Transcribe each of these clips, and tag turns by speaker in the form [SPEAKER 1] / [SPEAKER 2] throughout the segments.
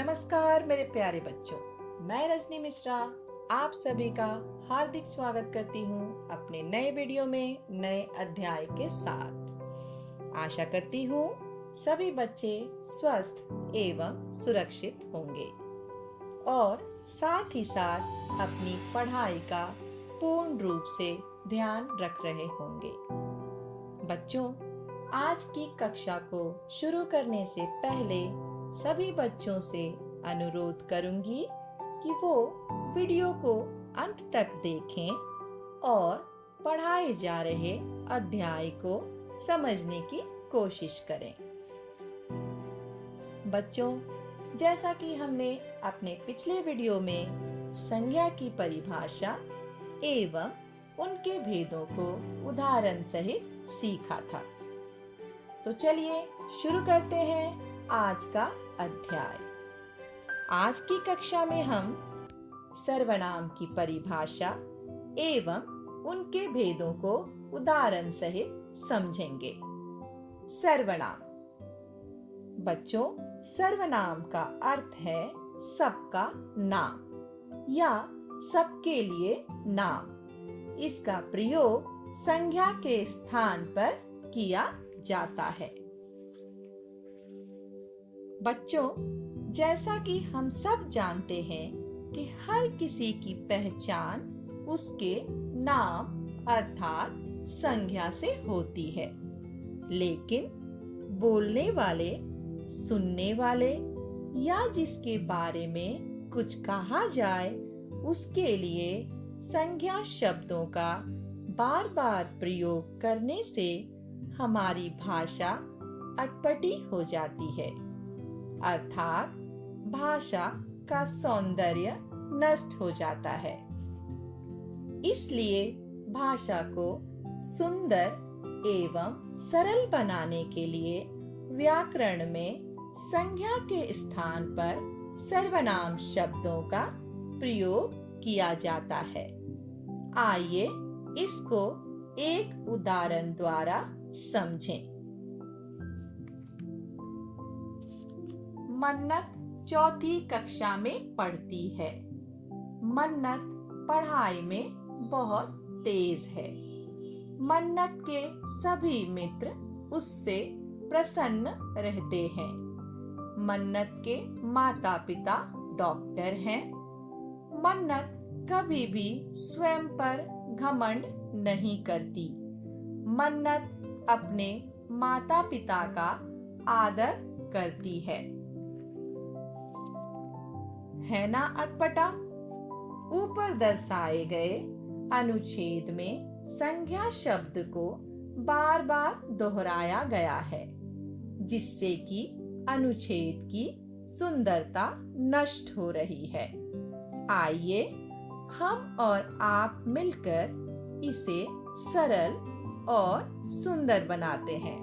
[SPEAKER 1] नमस्कार मेरे प्यारे बच्चों, मैं रजनी मिश्रा आप सभी का हार्दिक स्वागत करती हूँ अपने नए वीडियो में नए अध्याय के साथ। आशा करती हूँ सभी बच्चे स्वस्थ एवं सुरक्षित होंगे और साथ ही साथ अपनी पढ़ाई का पूर्ण रूप से ध्यान रख रहे होंगे। बच्चों, आज की कक्षा को शुरू करने से पहले सभी बच्चों से अनुरोध करूंगी कि वो वीडियो को अंत तक देखें और पढ़ाए जा रहे अध्याय को समझने की कोशिश करें। बच्चों, जैसा कि हमने अपने पिछले वीडियो में संज्ञा की परिभाषा एवं उनके भेदों को उदाहरण सहित सीखा था, तो चलिए शुरू करते हैं आज का अध्याय। आज की कक्षा में हम सर्वनाम की परिभाषा एवं उनके भेदों को उदाहरण सहित समझेंगे। सर्वनाम। बच्चों, सर्वनाम का अर्थ है सबका नाम या सबके लिए नाम। इसका प्रयोग संज्ञा के स्थान पर किया जाता है। बच्चों, जैसा कि हम सब जानते हैं कि हर किसी की पहचान उसके नाम अर्थात संज्ञा से होती है, लेकिन बोलने वाले, सुनने वाले या जिसके बारे में कुछ कहा जाए उसके लिए संज्ञा शब्दों का बार बार प्रयोग करने से हमारी भाषा अटपटी हो जाती है, अर्थात भाषा का सौंदर्य नष्ट हो जाता है। इसलिए भाषा को सुंदर एवं सरल बनाने के लिए व्याकरण में संज्ञा के स्थान पर सर्वनाम शब्दों का प्रयोग किया जाता है। आइए इसको एक उदाहरण द्वारा समझें। मन्नत चौथी कक्षा में पढ़ती है। मन्नत पढ़ाई में बहुत तेज है। मन्नत के सभी मित्र उससे प्रसन्न रहते हैं। मन्नत के माता पिता डॉक्टर हैं। मन्नत कभी भी स्वयं पर घमंड नहीं करती। मन्नत अपने माता पिता का आदर करती है ना अटपटा? ऊपर दर्शाए गए अनुच्छेद में संज्ञा शब्द को बार बार दोहराया गया है, जिससे कि अनुच्छेद की सुंदरता नष्ट हो रही है। आइए हम और आप मिलकर इसे सरल और सुंदर बनाते हैं।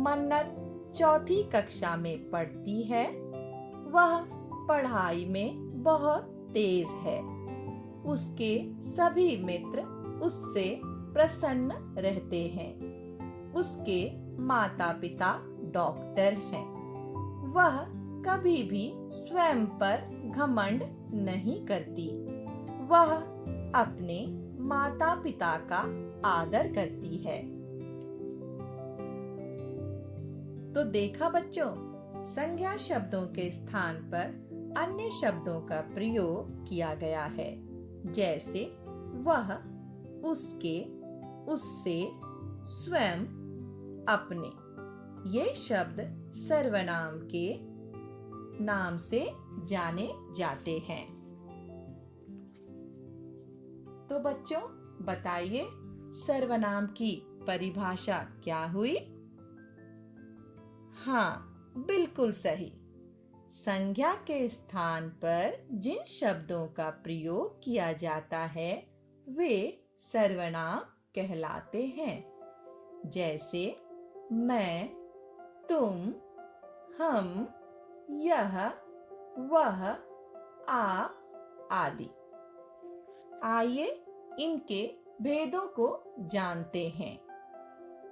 [SPEAKER 1] मन्नत चौथी कक्षा में पढ़ती है। वह पढ़ाई में बहुत तेज है। उसके सभी मित्र उससे प्रसन्न रहते हैं। उसके माता पिता डॉक्टर हैं। वह कभी भी स्वयं पर घमंड नहीं करती। वह अपने माता पिता का आदर करती है। तो देखा बच्चों, संज्ञा शब्दों के स्थान पर अन्य शब्दों का प्रयोग किया गया है, जैसे वह, उसके, उससे, स्वयं, अपने। ये शब्द सर्वनाम के नाम से जाने जाते हैं। तो बच्चों, बताइए सर्वनाम की परिभाषा क्या हुई? हाँ, बिल्कुल सही। संज्ञा के स्थान पर जिन शब्दों का प्रयोग किया जाता है वे सर्वनाम कहलाते हैं, जैसे मैं, तुम, हम, यह, वह, आप आदि। आइए इनके भेदों को जानते हैं।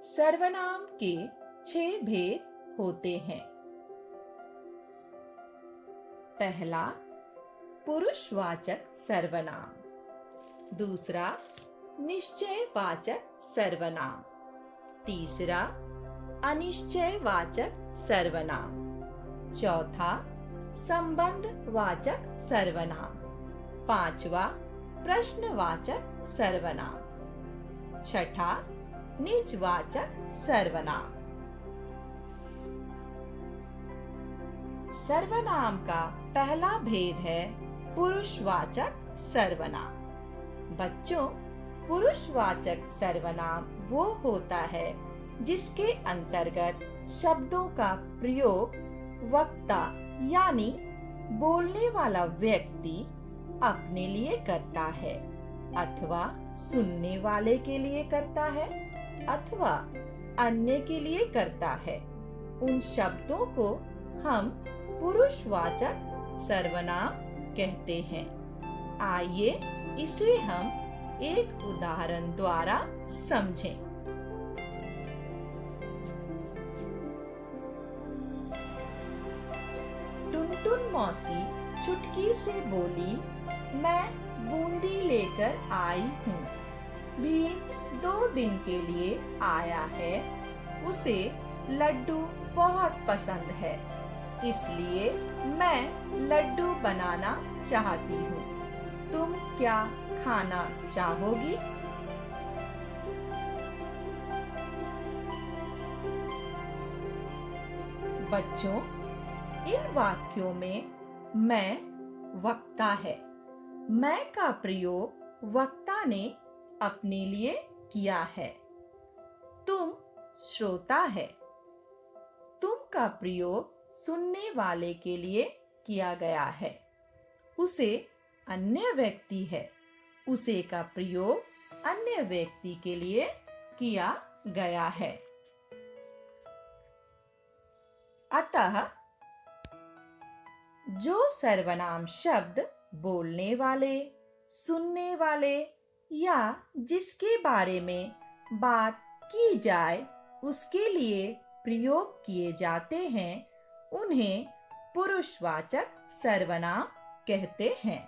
[SPEAKER 1] सर्वनाम के 6 भेद होते हैं। पहला पुरुषवाचक सर्वनाम, दूसरा निश्चयवाचक सर्वनाम, तीसरा अनिश्चयवाचक सर्वनाम, चौथा संबंधवाचक सर्वनाम, पांचवा प्रश्नवाचक सर्वनाम, छठा निजवाचक सर्वनाम। सर्वनाम का पहला भेद है पुरुषवाचक सर्वनाम। बच्चों, पुरुषवाचक सर्वनाम वो होता है जिसके अंतर्गत शब्दों का प्रयोग वक्ता यानी बोलने वाला व्यक्ति अपने लिए करता है अथवा सुनने वाले के लिए करता है अथवा अन्य के लिए करता है। उन शब्दों को हम पुरुषवाचक सर्वनाम कहते हैं। आइए इसे हम एक उदाहरण द्वारा समझें। टुनटुन मौसी चुटकी से बोली, मैं बूंदी लेकर आई हूँ। भीम 2 दिन के लिए आया है। उसे लड्डू बहुत पसंद है, इसलिए मैं लड्डू बनाना चाहती हूँ। तुम क्या खाना चाहोगी? बच्चों, इन वाक्यों में मैं वक्ता है। मैं का प्रयोग वक्ता ने अपने लिए किया है। तुम श्रोता है। तुम का प्रयोग सुनने वाले के लिए किया गया है। उसे अन्य व्यक्ति है। उसे का प्रयोग अन्य व्यक्ति के लिए किया गया है। अतः जो सर्वनाम शब्द बोलने वाले, सुनने वाले या जिसके बारे में बात की जाए उसके लिए प्रयोग किए जाते हैं, उन्हें पुरुषवाचक सर्वनाम कहते हैं।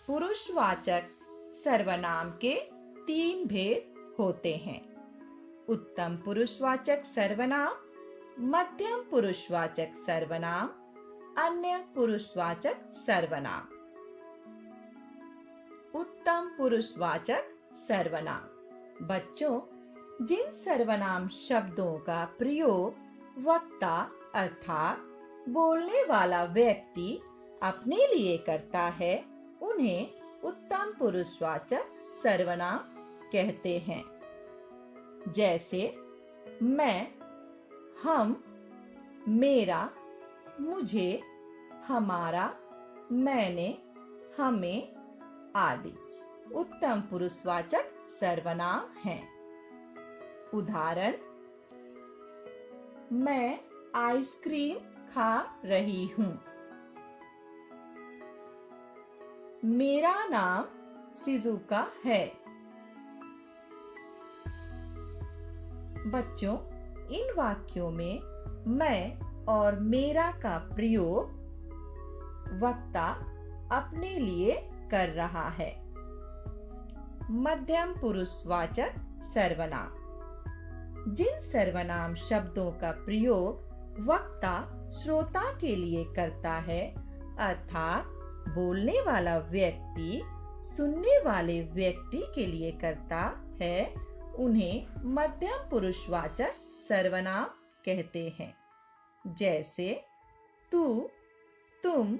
[SPEAKER 1] पुरुषवाचक सर्वनाम के 3 भेद होते हैं: उत्तम पुरुषवाचक सर्वनाम, मध्यम पुरुषवाचक सर्वनाम, अन्य पुरुषवाचक सर्वनाम। उत्तम पुरुषवाचक सर्वनाम। बच्चों, जिन सर्वनाम शब्दों का प्रयोग वक्ता अर्थात बोलने वाला व्यक्ति अपने लिए करता है, उन्हें उत्तम पुरुषवाचक सर्वनाम कहते हैं। जैसे मैं, हम, मेरा, मुझे, हमारा, मैंने, हमें आदि उत्तम पुरुषवाचक सर्वनाम हैं। उदाहरण: मैं आइसक्रीम खा रही हूँ। मेरा नाम शिजुका है। बच्चों, इन वाक्यों में मैं और मेरा का प्रयोग वक्ता अपने लिए कर रहा है। मध्यम पुरुषवाचक सर्वनाम। जिन सर्वनाम शब्दों का प्रयोग वक्ता श्रोता के लिए करता है, अर्थात बोलने वाला व्यक्ति सुनने वाले व्यक्ति के लिए करता है, उन्हें मध्यम पुरुषवाचक सर्वनाम कहते हैं। जैसे तू, तुम,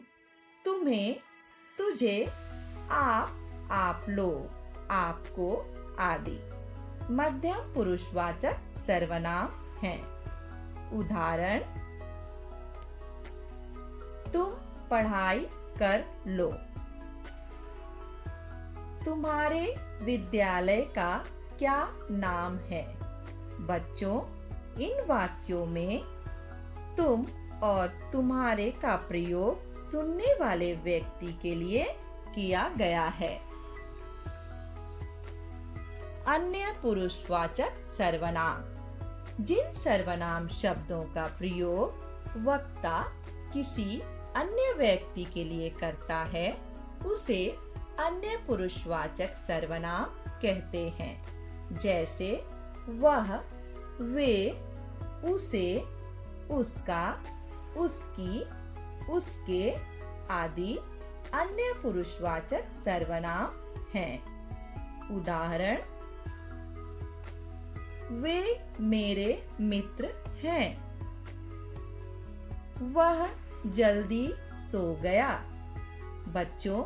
[SPEAKER 1] तुम्हें, तुझे, आप लोग, आपको आदि मध्यम पुरुषवाचक सर्वनाम हैं। उदाहरण: तुम पढ़ाई कर लो। तुम्हारे विद्यालय का क्या नाम है? बच्चों, इन वाक्यों में तुम और तुम्हारे का प्रयोग सुनने वाले व्यक्ति के लिए किया गया है। अन्य पुरुषवाचक सर्वनाम। जिन सर्वनाम शब्दों का प्रयोग वक्ता किसी अन्य व्यक्ति के लिए करता है उसे अन्य पुरुषवाचक सर्वनाम कहते हैं। जैसे वह, वे, उसे, उसका, उसकी, उसके आदि अन्य पुरुषवाचक सर्वनाम हैं। उदाहरण, वे मेरे मित्र हैं। वह जल्दी सो गया। बच्चों,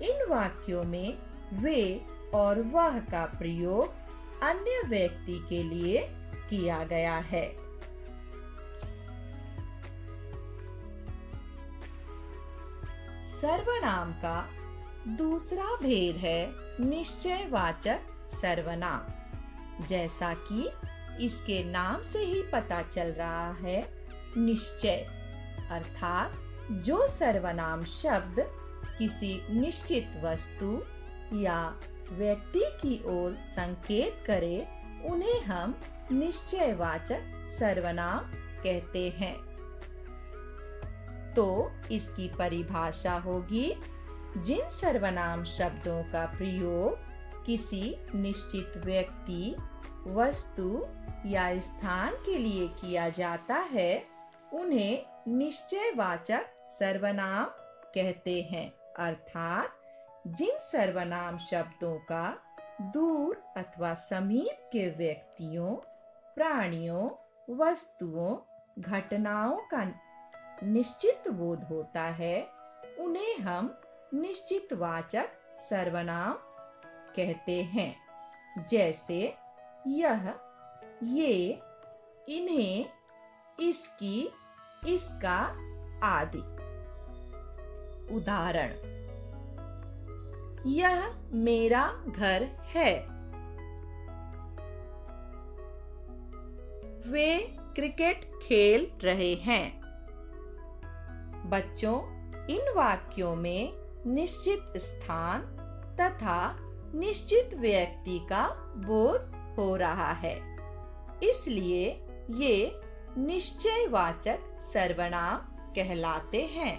[SPEAKER 1] इन वाक्यों में वे और वह का प्रयोग अन्य व्यक्ति के लिए किया गया है। सर्वनाम का दूसरा भेद है निश्चयवाचक सर्वनाम। जैसा कि इसके नाम से ही पता चल रहा है, निश्चय अर्थात जो सर्वनाम शब्द किसी निश्चित वस्तु या व्यक्ति की ओर संकेत करे उन्हें हम निश्चयवाचक सर्वनाम कहते हैं। तो इसकी परिभाषा होगी, जिन सर्वनाम शब्दों का प्रयोग किसी निश्चित व्यक्ति, वस्तु या स्थान के लिए किया जाता है उन्हें निश्चयवाचक सर्वनाम कहते हैं। अर्थात जिन सर्वनाम शब्दों का दूर अथवा समीप के व्यक्तियों, प्राणियों, वस्तुओं, घटनाओं का निश्चित बोध होता है उन्हें हम निश्चितवाचक सर्वनाम कहते हैं। जैसे यह, ये, इन्हें, इसकी, इसका आदि। उदाहरण, यह मेरा घर है। वे क्रिकेट खेल रहे हैं। बच्चों, इन वाक्यों में निश्चित स्थान तथा निश्चित व्यक्ति का बोध हो रहा है, इसलिए ये निश्चयवाचक सर्वनाम कहलाते हैं।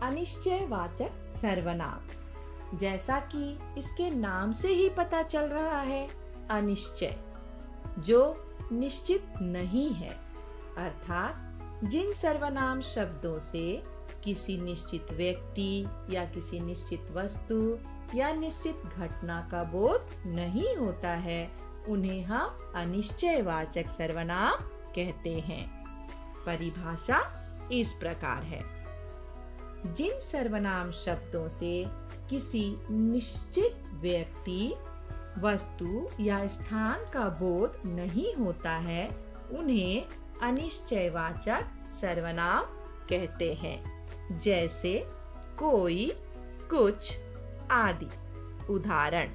[SPEAKER 1] अनिश्चयवाचक सर्वनाम, जैसा कि इसके नाम से ही पता चल रहा है, अनिश्चय जो निश्चित नहीं है, अर्थात जिन सर्वनाम शब्दों से किसी निश्चित व्यक्ति या किसी निश्चित वस्तु या निश्चित घटना का बोध नहीं होता है उन्हें हम अनिश्चयवाचक सर्वनाम कहते हैं। परिभाषा इस प्रकार है, जिन सर्वनाम शब्दों से किसी निश्चित व्यक्ति, वस्तु या स्थान का बोध नहीं होता है उन्हें अनिश्चयवाचक सर्वनाम कहते हैं। जैसे कोई, कुछ आदि। उदाहरण,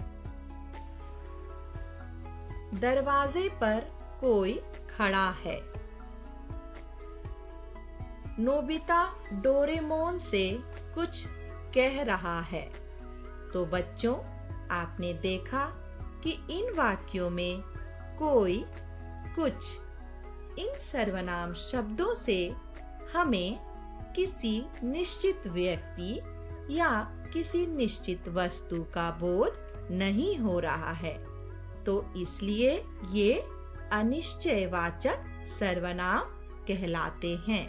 [SPEAKER 1] दरवाजे पर कोई खड़ा है। नोबिता डोरेमोन से कुछ कह रहा है। तो बच्चों, आपने देखा कि इन वाक्यों में कोई, कुछ, इन सर्वनाम शब्दों से हमें किसी निश्चित व्यक्ति या किसी निश्चित वस्तु का बोध नहीं हो रहा है, तो इसलिए ये अनिश्चयवाचक सर्वनाम कहलाते हैं।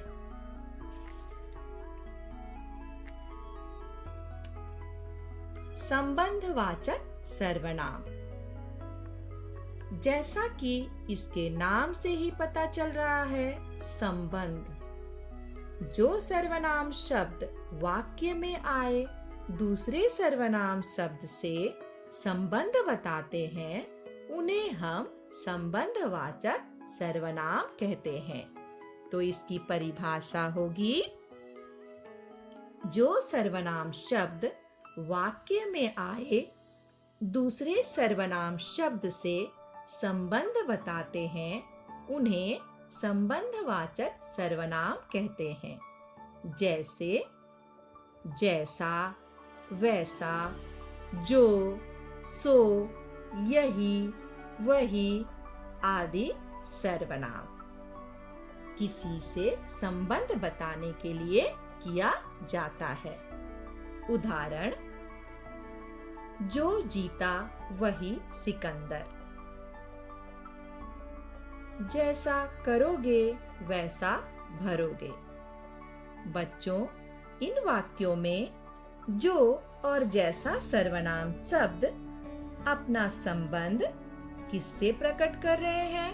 [SPEAKER 1] संबंधवाचक सर्वनाम, जैसा कि इसके नाम से ही पता चल रहा है, संबंध जो सर्वनाम शब्द वाक्य में आए दूसरे सर्वनाम शब्द से संबंध बताते हैं उन्हें हम संबंधवाचक सर्वनाम कहते हैं। तो इसकी परिभाषा होगी, जो सर्वनाम शब्द वाक्य में आए दूसरे सर्वनाम शब्द से संबंध बताते हैं उन्हें संबंधवाचक सर्वनाम कहते हैं। जैसे जैसा, वैसा, जो, सो, यही, वही आदि सर्वनाम किसी से संबंध बताने के लिए किया जाता है। उदाहरण, जो जीता वही सिकंदर। जैसा करोगे वैसा भरोगे। बच्चों, इन वाक्यों में जो और जैसा सर्वनाम शब्द अपना संबंध किससे प्रकट कर रहे हैं?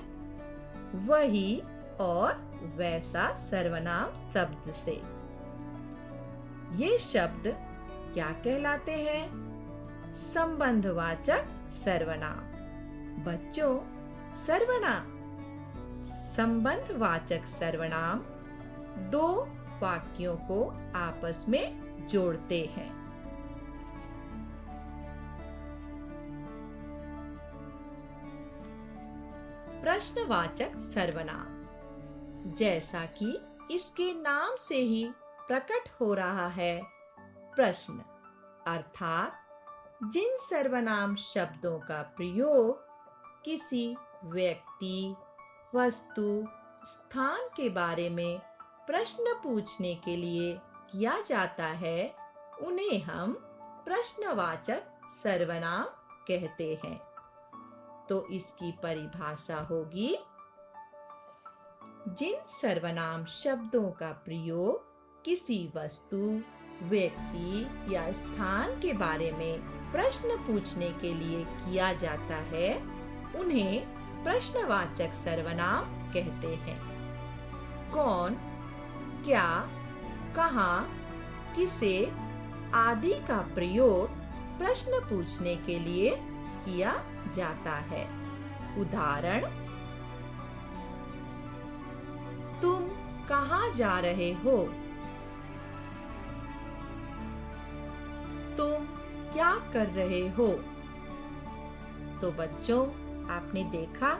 [SPEAKER 1] वही और वैसा सर्वनाम शब्द से। ये शब्द क्या कहलाते हैं? संबंधवाचक सर्वनाम। बच्चों, सर्वनाम संबंधवाचक सर्वनाम दो वाक्यों को आपस में जोड़ते हैं। प्रश्नवाचक सर्वनाम, जैसा कि इसके नाम से ही प्रकट हो रहा है, प्रश्न अर्थात जिन सर्वनाम शब्दों का प्रयोग किसी व्यक्ति, वस्तु, स्थान के बारे में प्रश्न पूछने के लिए किया जाता है, उन्हें हम प्रश्नवाचक सर्वनाम कहते हैं। तो इसकी परिभाषा होगी, जिन सर्वनाम शब्दों का प्रयोग किसी वस्तु, व्यक्ति या स्थान के बारे में प्रश्न पूछने के लिए किया जाता है, उन्हें प्रश्नवाचक सर्वनाम कहते हैं। कौन, क्या, कहाँ, किसे आदि का प्रयोग प्रश्न पूछने के लिए किया जाता है। उदाहरण, तुम कहाँ जा रहे हो? तुम क्या कर रहे हो? तो बच्चों, आपने देखा,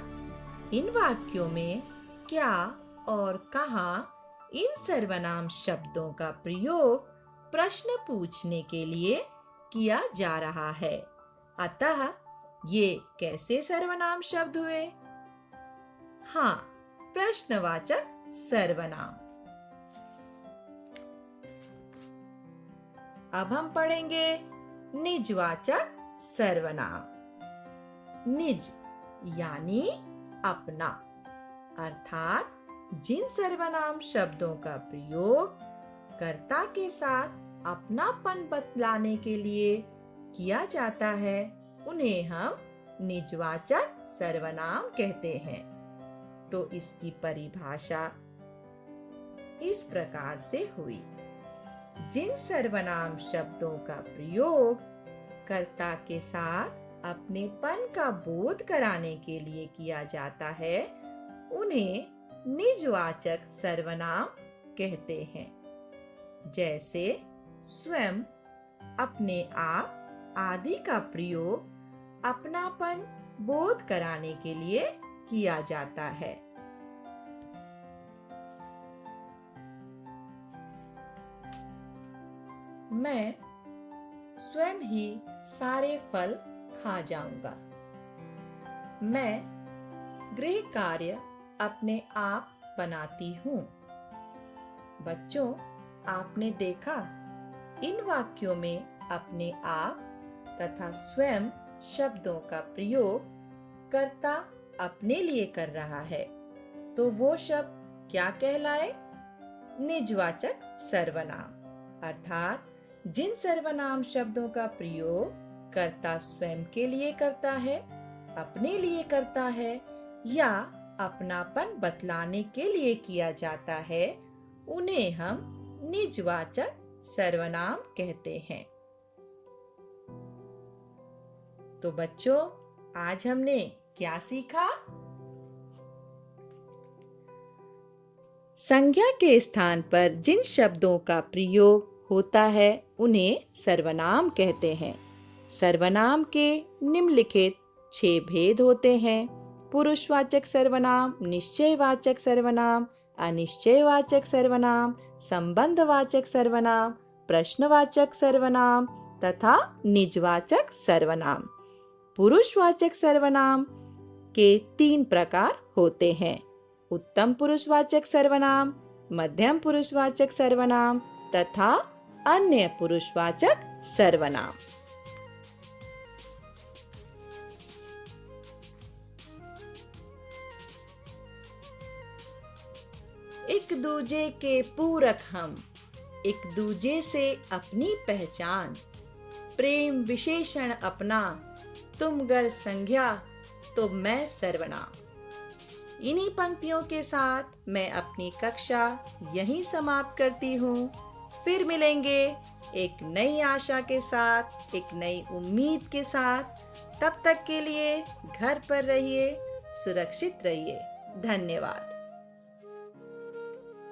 [SPEAKER 1] इन वाक्यों में क्या और कहाँ इन सर्वनाम शब्दों का प्रयोग प्रश्न पूछने के लिए किया जा रहा है। अतः ये कैसे सर्वनाम शब्द हुए? हाँ, प्रश्नवाचक सर्वनाम। अब हम पढ़ेंगे निजवाचक सर्वनाम। निज यानी अपना, अर्थात जिन सर्वनाम शब्दों का प्रयोग कर्ता के साथ अपनापन बतलाने के लिए किया जाता है, उन्हें हम निजवाचक सर्वनाम कहते हैं। तो इसकी परिभाषा इस प्रकार से हुई, जिन सर्वनाम शब्दों का प्रयोग कर्ता के साथ अपनेपन का बोध कराने के लिए किया जाता है, उन्हें निजवाचक सर्वनाम कहते हैं। जैसे स्वयं, अपने आप आदि का प्रयोग अपनापन बोध कराने के लिए किया जाता है। मैं स्वयं ही सारे फल खा जाऊंगा। मैं गृह कार्य अपने आप बनाती हूँ। बच्चों, आपने देखा, इन वाक्यों में अपने आप तथा स्वयं शब्दों का प्रयोग कर्ता अपने लिए कर रहा है, तो वो शब्द क्या कहलाए? निजवाचक सर्वनाम। अर्थात जिन सर्वनाम शब्दों का प्रयोग कर्ता स्वयं के लिए करता है, अपने लिए करता है या अपनापन बतलाने के लिए किया जाता है, उन्हें हम निजवाचक सर्वनाम कहते हैं। तो बच्चों, आज हमने क्या सीखा? संज्ञा के स्थान पर जिन शब्दों का प्रयोग होता है, उन्हें सर्वनाम कहते हैं। सर्वनाम के निम्नलिखित 6 भेद होते हैं: पुरुषवाचक सर्वनाम, निश्चयवाचक सर्वनाम, अनिश्चयवाचक सर्वनाम, संबंधवाचक सर्वनाम, प्रश्नवाचक सर्वनाम तथा निजवाचक सर्वनाम। पुरुषवाचक सर्वनाम के 3 प्रकार होते हैं: उत्तम पुरुषवाचक सर्वनाम, मध्यम पुरुषवाचक सर्वनाम तथा अन्य पुरुषवाचक सर्वनाम। एक दूजे के पूरक हम, एक दूजे से अपनी पहचान, प्रेम विशेषण अपना, तुम गर संज्ञा तो मैं सर्वनाम। इन्हीं पंक्तियों के साथ मैं अपनी कक्षा यहीं समाप्त करती हूँ। फिर मिलेंगे एक नई आशा के साथ, एक नई उम्मीद के साथ। तब तक के लिए घर पर रहिए, सुरक्षित रहिए। धन्यवाद।